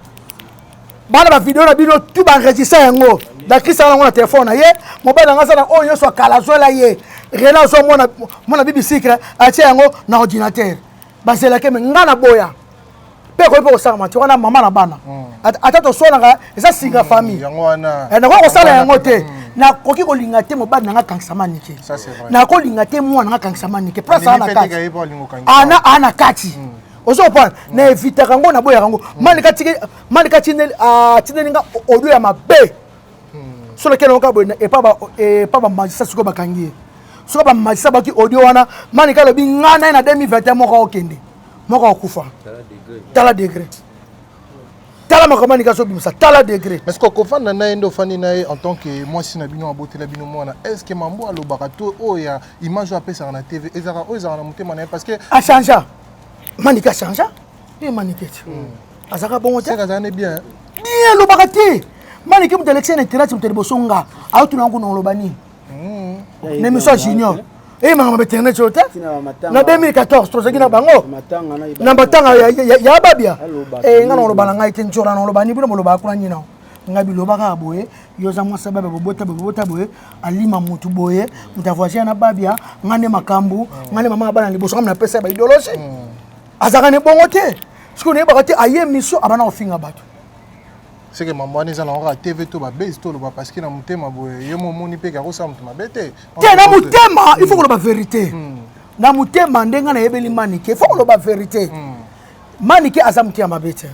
bana ba video na bino tu ba enregistrer yango da Christ na téléphone na ye mobile nanga sa na oyo so kala zola ye rena so mona bibi secret atia yango na ordinateur basela ke ngana boya pe ko pe osanga mati wana mama na bana ata to so na eza singa famille yango wana na ko sala yango te na koki ko linga te mobali nanga kangisa manike na ko linga te mwana nanga kangisa manike place ana kati ana kati ozo pa na evita kango na boya kango manika tinelinga odo ya mabe so le keno ka boya e pa ba magisa siko bakangie so ba magisa baki audio wana manika lobi ngana na 2021 moko okende moko okufa tala degré tala makomani so bimsa tala degré mais ko ko fanda na endo fani na en tant que moi si na bino abotela bino mwana est-ce que mambo alobaka to oya image apesa na TV ezaka oza na mutema na parce que a changé manika changé et manika azaka bon c'est ça ne bien rien lobaka te mani ke mutu election internet mutu liboso nga aotuna yango na loba nini na émission junior eyemanga mabe internet oyo te na 2014 tozalaki na bango na matanga ya babia nga na oloba na ngai te nzora na oloba ni bino molobaka kuna nyina nga bilobaka boye yoza mwasa babe bobota boye alima mutu boye mutu avoisin na babia nga nde makambu nga nde mama bana liboso nga napesa ba idéologie azaka ne bongo te siko neyebaka te aye mission abana kofinga bato c'est que maman eza na ora TV to ba base to loba parce que na mutema boye ye momoni pe ka kosa mutu mabe te na mutema il faut koloba vérité na mutema ndenga na yebeli manike il faut koloba vérité manike aza mutu ya mabe te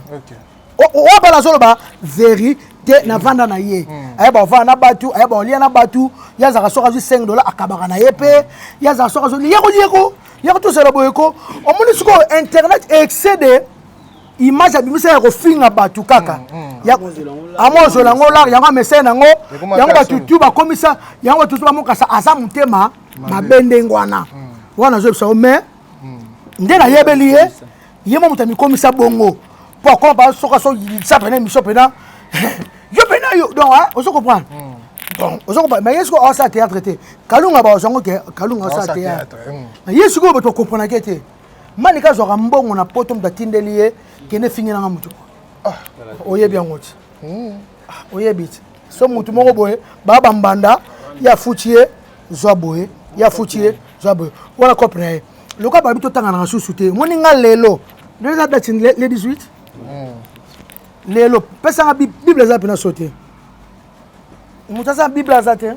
oyo azoloba vérité na vanda na ye ayeba ovanda na batu ayeba olia na batu yazaka soki azwi $5 akabaka na ye mpe yazaka soki azoli yeko tosala boyeko omoni sikoyo internet excede image abimisa ya kofinga batu kaka amozola yango lare yango amesene nango yango batutu bakomisa yango batutu bamokasa aza motema mabe ndenge wana azobisa o me nde nayebeli ye ye mo moto amikomisa bongo po akoba soka so yisa pena émission pena yo pena yo donc ozo comprendre donc ozo comprendre mais yesko osa théâtre te kalunga ba ozango ke kalunga osa théâtre mais yesko ba to comprendre ke te mani ka zoka mbongo na poto mtatindeli ye kene fingira nga mutu oyebi yango ti oyebi ti so mutu moko boye baba mbanda ya futie zwa boye ya futie zwa boye wala comprendre loka ba bito tanga na susu te moni nga lelo déjà date le 18 lelo pesa nga bible za pena sauter mutasa bible za te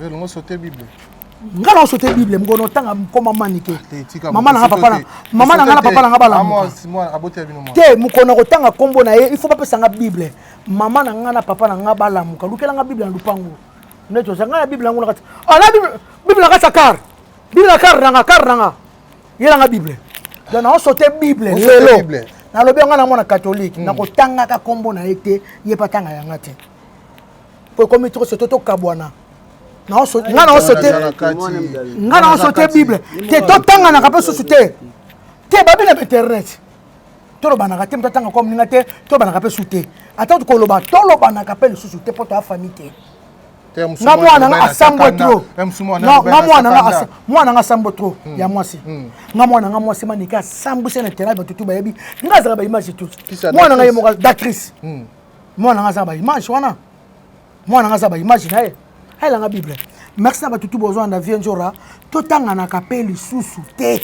lelo ngo sauter bible nga na sauter bible ngono tanga koma manike mama na papa na mama na papa na bala moi abote bino moi te mukono ko tanga kombo na ye il faut pas pesa nga bible mama na nga na papa na nga bala muka lukela nga bible na lupango neto zanga bible ngo na kati la bible na kati kar bible na kar nga yela nga bible donc na sauter bible lelo na lobi nga na mona catholique na ko tanga ka kombo na ete ye patanga yanga te po komi trop c'est toto kabwana na sauter nga na sauter bible te to tanga na kape susu te babi na internet to loba na ka te mtatanga comme ninga te to bana kape susu te ata ko loba to loba na kape susu te po to famille te nga mwana nga asambo trop mwana nga asambo trop ya mwasi nga mwana nga mwasi manika asambo se na terrain batutu bayebi nga zaka ba image tout mwana nga yemoka d'actrice mwana nga zaka ba image wana mwana nga zaka ba image na ye hayla nga bible merci na batutu bozo na vie njora to tanga na kapeli susu te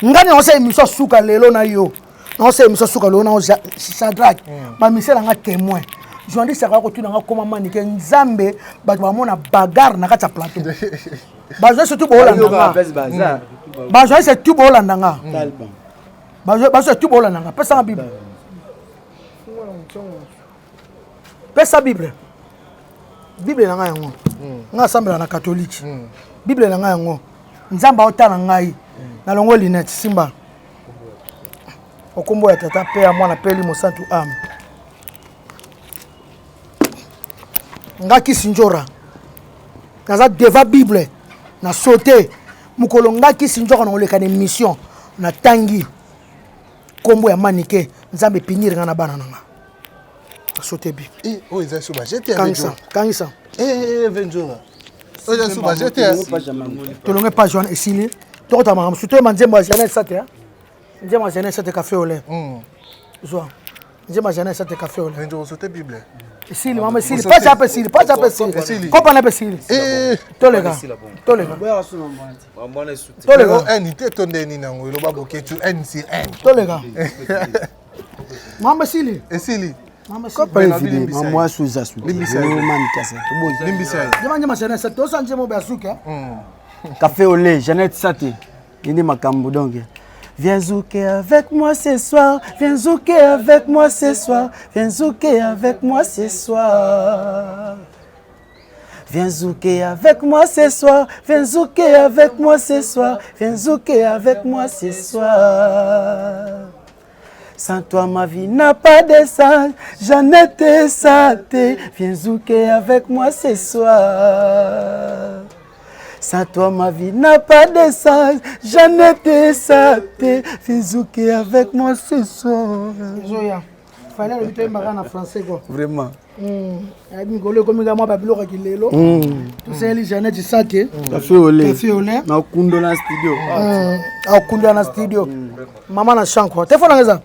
ngani on sait émission suka lelo na yo on sait émission suka lelo na Shadrach ba misela nga témoin journaliste a kotuna nga koma manike nzambe bato bamona bagarre na kati ya plateau bazo surtout bolanda nga bazo c'est tout bolanda nga bazo tout bolanda nga pesa bible bible na nga yango nga sambela na catholique bible na nga yango nzambe otana ngai na longo linette simba okombo ya tata pe ya mwana peli mosantu ame nga kisinjora kaza deva bible na sauté mukolo nga kisinjora na oleka na mission na tangi kombo ya manike nzambe pinir nga na bana nanga sauté bible oh ils sont jeté kangisa venjora oh ils sont jeté to longe page wana esili to kota mama suto manzembo ajana sate nzembo ajana sate café au lait zo nzembo ajana sate café au lait venjora sauté bible Sili, mama sili, pacha pe sili. Kopa na pe sili. Tolega. En te tonde ni nango lo babo ke tu en si en. Tolega. Mama sili. Sili. Mama sili. Kopa vidi, mama suza su. Limbisa. Limbisa. Jamani machana sa to sanje mo basuka. Café au lait, Jeannette Saté. Ini makambo donc. Viens zouker avec moi ce soir, viens zouker avec moi ce soir, viens zouker avec moi ce soir. Viens zouker avec moi ce soir, viens zouker avec moi ce soir, viens zouker avec moi ce soir. Sans toi ma vie n'a pas de sens, Jeannette Saté, viens zouker avec moi ce soir. Sans toi ma vie n'a pas de sens, Jeannette Saté, viens zouker avec moi ce soir. Zoya, fallait le dire en français quoi. Vraiment. Migolo comme moi babilo qui lelo. Tout ça les Jeannette Sate. Café au lait. Café au lait. Na kundo na studio. Ah kundo na studio. Maman na chant quoi. Téléphone là ça.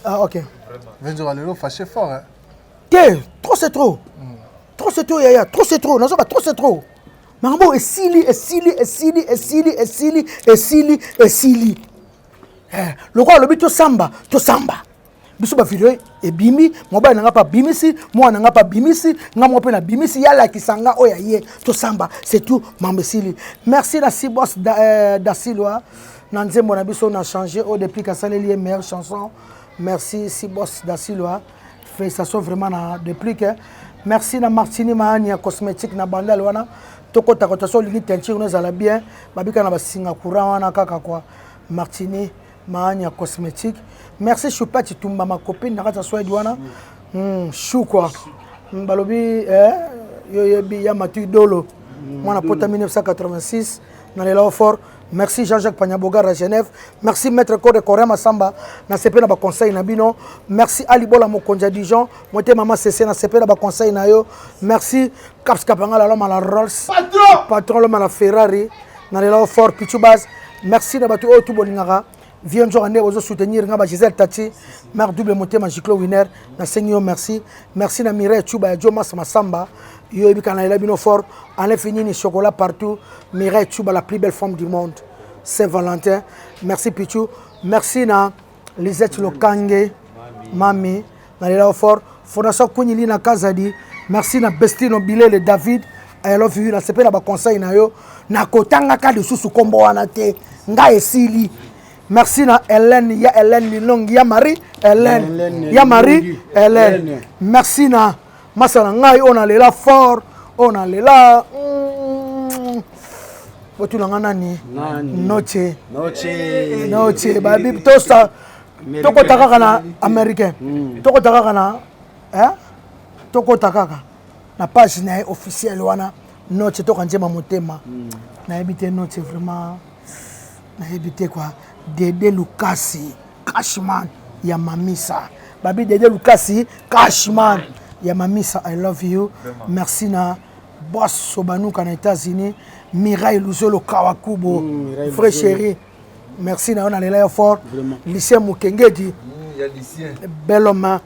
Ah OK. Venzo lelo fâché fort hein. Trop c'est trop. Trop c'est trop yaya, trop c'est trop. Non ça pas trop c'est trop. Marbo esili. Le quoi le but to samba. Biso ba video e bimi mobile nanga pa bimisi moi nanga pa bimisi nga mo pe na bimisi yala kisanga oya ye to samba c'est tout mambesili. Merci la Sibos da Silwa na nzembo na biso na changer au depuis ka saleli meilleure chanson. Merci Sibos da Silwa. Félicitations vraiment na depuis que merci na Martini Mahania cosmétique na bandal wana toko takotaso lingi teinture nous ala bien babika na basinga courant wana kaka quoi Martini Mahania cosmétique. Merci Choupati Tumba ma copine na kata soa douana. Chou quoi. Balobi yo ya matu dolo. Moi na pota 1986 na lela fort. Merci Jean-Jacques Pagnabogar à Genève. Merci Maître Code Correa Masamba na CP na ba conseil na bino. Merci Ali Bola Mokonja Dijon. Moté maman CC na CP na ba conseil na yo. Merci Caps Kapangala l'homme à la Rolls. Patron l'homme à la Ferrari. Na lela fort Pichubaz. Merci na batu o tout bolingara. Viens jour année aux soutenir ngaba Gisèle Tati, mère double moté Magiclo Winner, na seigneur merci. Merci na Mireille Chuba Jomas Masamba, yo ebikana ela bino fort, enlève fini ni chocolat partout, Mireille Chuba la plus belle femme du monde. Saint-Valentin. Merci Pichou. Merci na Lisette Lokange, Mami, na ela fort, Fondation Kunili na Kazadi. Merci na Bestino Bilele David, I love you na sepe na ba conseil na yo, na kotanga ka de susu kombo wana te, nga esili. Merci na Hélène, ya Hélène Lilong, ya Marie, Hélène, ya Marie, Hélène. Merci na Masana ngai, on a lela fort, on a lela. Botu na nani? Noche, babi tosta. Toko takaka na américain. Toko takaka na Toko takaka na page na officiel wana. Noche toka njema motema. Na ebite noche vraiment. Na ebite quoi? Dede Lukasi, Cashman, Yamamisa. Babi Dede Lukasi, Cashman, Yamamisa, I love you. Merci na Boss Sobanouka na États-Unis. Mirai Luzolo Kawakubo, frère chéri. Merci na on a les fort. Lycée Mukengedi. Bel homme.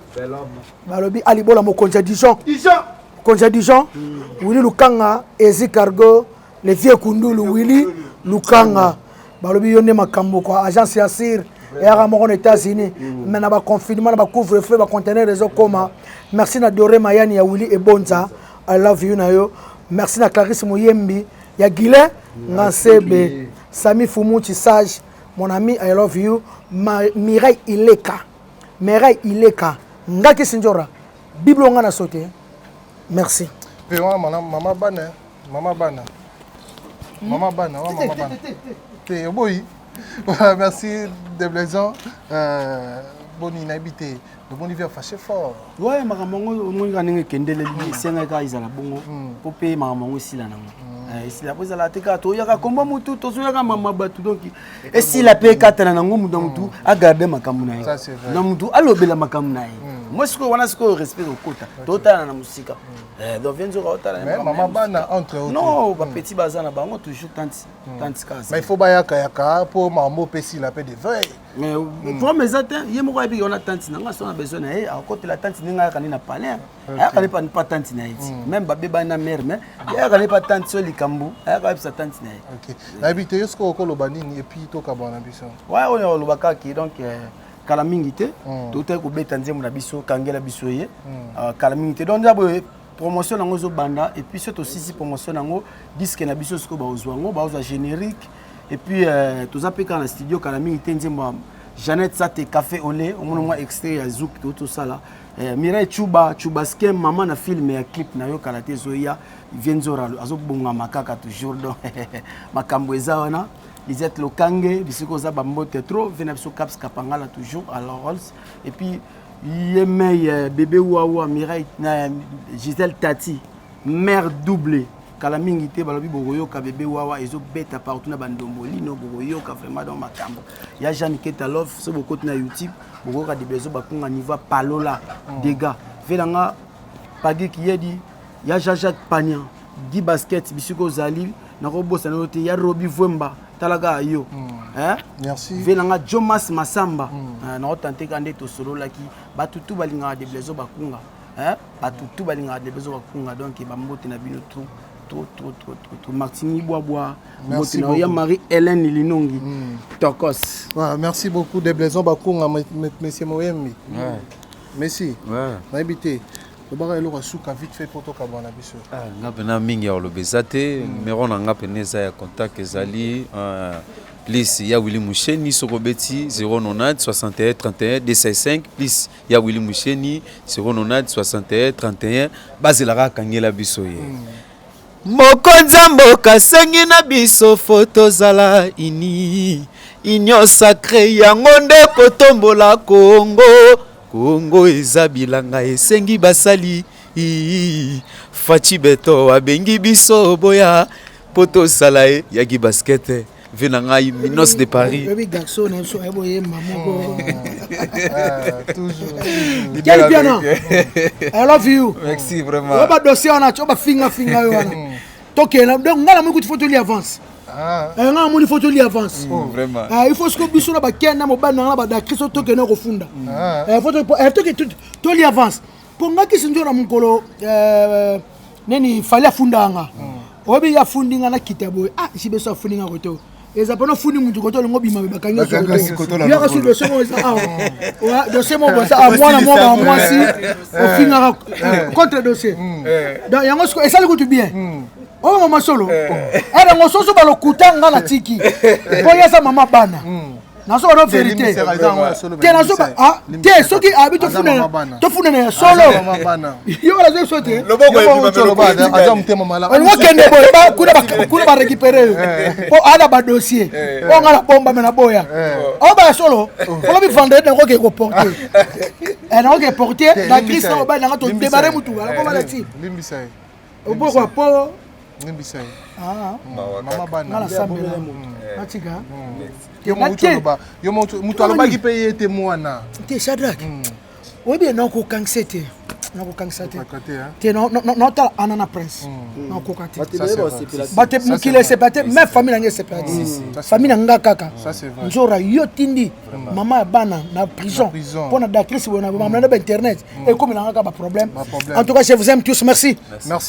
Balobi Alibola Mokonja Dijon. Konja Dijon. Willy Lukanga, Ezi Cargo, les vieux Kundulu, Willy Lukanga. Balobi yone makambo quoi agence Yassir et à aux États-Unis mais na ba confinement na ba couvre-feu ba conteneur réseau coma. Merci na Doré Mayani ya Willy et Bonza, I love you na yo. Merci na Clarisse Mouyembi ya Guilin Ngansebe, Sami Fumuchi Sage, mon ami, I love you. Mireille Ileka ngaki sinjora Bible ngana sauté. Merci. Maman Bana. Oui. Voilà, merci de Blaison. Bon inhabité. Le bon hiver fâché fort. Ouais, maramongo on ngani kendele senga ka izala bongo. Popé maramongo sila nango. Si la pose la teka to yaka komba mutu to yaka mama batu donc et si la paix katana nango mutu mutu a garder makamuna. Ça c'est vrai. Na mutu alobela makamuna. Moi ce que wana ce que respect au kota. Tota na musika. Donc viens sur autre. Mais maman bana entre autres. Non, ba petit bazana bango toujours tant cas. Mais il faut ba yaka pour maman pesi la paix de veille. Mais pour mes attentes, il y a mon ami on a tante nanga on a besoin na à côté la tante ninga kanina palais. Ya kanina pas tante na iti. Même ba beba na mère mais ya kanina pas tante sur likambu. Ya kanina sa tante na. OK. Habité est-ce ko ko lobanini et puis to ka bona biso. Ouais, on est lobaka ki donc kala mingité to te ko beta nzemu na biso kangela biso ye. Kala mingité donc d'abord promotion nango zo banda et puis c'est aussi promotion nango disque na biso ce ko ba ozwango ba oza générique. Et puis, tous les gens dans le studio, quand Jeannette Sate, Café au lait, on m'a extrait à Zouk, tout ça là. Mireille Chubaskem, maman a filmé un clip, na yo kalaté zoya, vient zora, azok bonga makaka toujours donc makamboeza wana. Lisette Lokange, bisiko za bambote trop, venabso Caps Kapangala toujours à la Rolls. Et puis, Yemei bébé Ouaoua, Mireille Gisèle Tati, mère doublée. kala mingi te balobi bokoyoka bébé wawa ezo beta partout na bandomboli no bokoyoka vraiment dans makambo ya Jeanne Ketalov so bokoti na YouTube bokoka de bezo bakunga niveau palola dégâts velanga pagi qui yedi ya Jacques Pagnan Guy Basket bisuko zali na robosa na yote ya Robi Vwemba talaga yo hein merci velanga Jomas Masamba na otante kande to solo laki batutu balinga de bezo bakunga hein batutu balinga de bezo bakunga donc bambote na bino tout Martini Bois merci beaucoup ya Marie-Hélène Linongi Tokos merci beaucoup de Blaison bakunga monsieur Moyembi merci na habité le bar est souka vite fait pour toi kabana biso ngapena mingi ya lobezate numéro na ngapena za ya contact ezali plus ya Willy Moucheni Sokobeti 090 61 31 265 plus ya Willy Moucheni 090 61 31 bazela kangela biso ye Mokonza mboka sengi na biso foto zala ini inyo sacré yango nde kotombola Kongo eza bilanga esengi basali Fachi Beto abengi biso boya poto sala yagi basket venanga Minos de Paris baby garçon na so eboye maman toujours quel piano I love you merci vraiment oba dossier on a choba finga yo wana tokena donc ngala mo kuti photo li avance ngala mo photo li avance vraiment il faut que biso na ba kenda mo bana na ba da kristo tokena ko funda photo to li avance pour ngaki sinjora mukolo neni fali afundanga obi ya fundinga na kitabo sibeso afundinga ko to eza pona fundi mutu ko to ngo bima be bakanga so ya ka su dossier mo za dossier mo za mwana mo mwasi ofinga contre dossier donc yango sko esali ko tu bien oh mama solo era ngo soso balo kutanga na tiki boya sa mama bana na so no vérité te na so te soki habito funa na solo yo la zo sote loboko ebima aza mutema mala on va kende boya kuna ba récupérer po ada ba dossier on ngala bomba mena boya o ba solo ko bi vendredi ko ke ko porter na ko porter la crise na ba na to débarrer mutu ko ba la ti limbisai pourquoi po limbisai mama bana na sambela natika yo mutu alobaki pe yete mwana te Shadrack obi na ko kangsete te no ta anana prince na ko kati bate mukile se bate même famille ngé séparate famille nga kaka njora yo tindi mama bana na prison pour na d'actrice bona mama na internet et comme na nga ba problème en tout cas je vous aime tous merci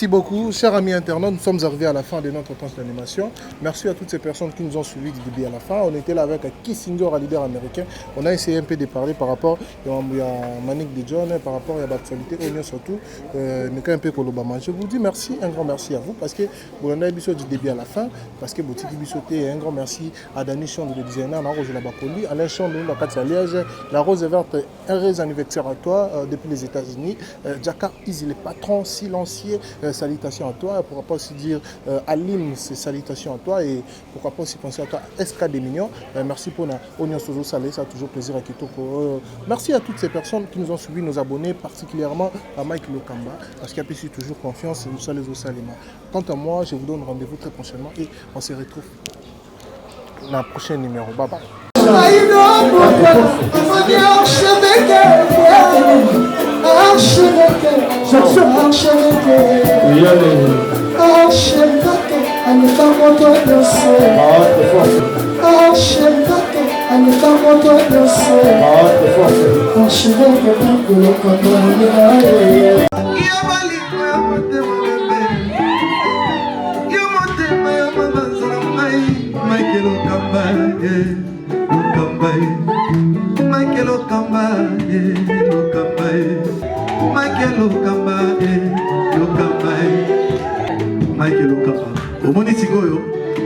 beaucoup chers amis internautes nous sommes arrivés à la fin de notre temps d'animation merci à toutes ces personnes qui nous ont suivis du début à la fin on était là avec Kissinger un leader américain on a essayé un peu de parler par rapport à Manik de John par rapport à l'actualité surtout je vous dis merci, un grand merci à vous parce que vous avez du début à la fin parce que Boutique Bissoté un grand merci à Dani Chon le designer la Rose de la Bacoli, Alain Chon de la Katia Liège, la Rose verte un heureux anniversaire à toi depuis les États-Unis, Jaka Is le patron silencieux, salutations à toi, pourquoi pas aussi dire Alim salutations à toi et pourquoi pas aussi penser à toi SK des Mignons, merci pour la Oignon Sozo Salé, ça a toujours plaisir à Kitoko. Merci à toutes ces personnes qui nous ont suivis, nos abonnés, particulièrement à Mike Lokamba, parce qu'il y a toujours confiance et nous sommes les Osalima. Quant à moi, je vous donne rendez-vous très prochainement et on se retrouve dans le prochain numéro. Bye bye.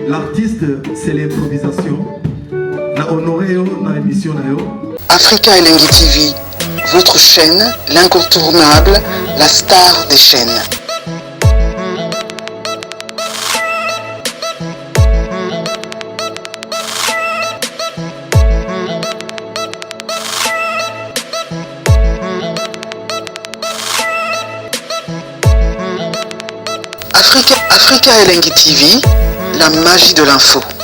L'artiste, c'est l'improvisation. Na honoré dans l'émission. Africa Elengi TV, votre chaîne, l'incontournable, la star des chaînes. Africa Elengi TV, la magie de l'info.